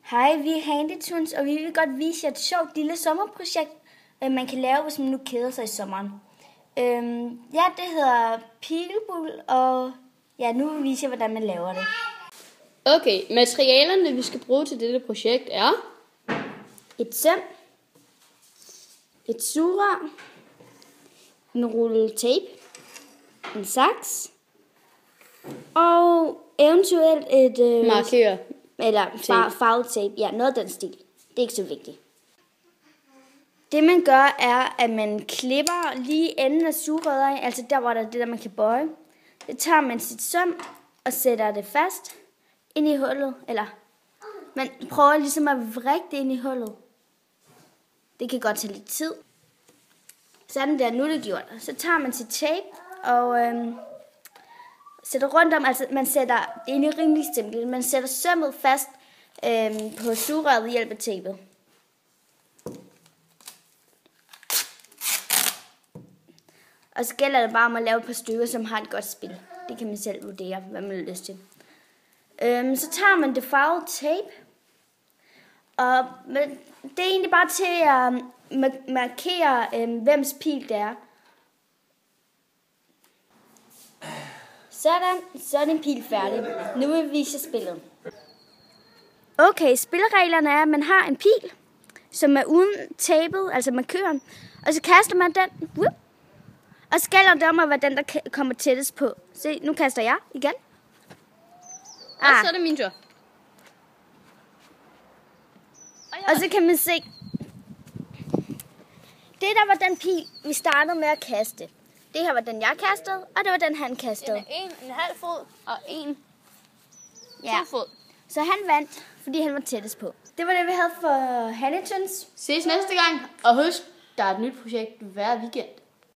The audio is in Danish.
Hej, vi er Handytunes, og vi vil godt vise jer et sjovt lille sommerprojekt, man kan lave, hvis man nu keder sig i sommeren. Det hedder Pilebul, og nu vil vi vise jer, hvordan man laver det. Okay, materialerne vi skal bruge til dette projekt er Et søm, et sugerør, en rulle tape, en saks, og eventuelt et markør. Eller farvet tape. Ja, noget af den stil. Det er ikke så vigtigt. Det man gør er, at man klipper lige enden af sugerøret, altså der hvor der er det der man kan bøje. Det tager man sit søm og sætter det fast ind i hullet. Eller man prøver ligesom at vrikke det ind i hullet. Det kan godt tage lidt tid. Sådan der, nu er det gjort. Så tager man sit tape og sætter rundt om, altså man sætter, det er egentlig rimelig simpelt, man sætter sømmet fast på sugerøret ved hjælp af tapet. Og så gælder det bare om at lave et par stykker, som har et godt spil. Det kan man selv vurdere, hvad man har lyst til. Så tager man det farvede tape, og det er egentlig bare til at markere, hvems pil det er. Sådan, så er din pil færdig. Nu vil vi vise spillet. Okay, spillereglerne er, at man har en pil, som er uden tapet, altså markøren, og så kaster man den, og så gælder det om at være den, der kommer tættest på. Se, nu kaster jeg igen. Og så er det min tur. Og så kan man se, det der var den pil, vi startede med at kaste. Det her var den, jeg kastede, og det var den, han kastede. En halv fod og en fod. Så han vandt, fordi han var tættest på. Det var det, vi havde for Handytunes. Ses næste gang, og husk, der er et nyt projekt hver weekend.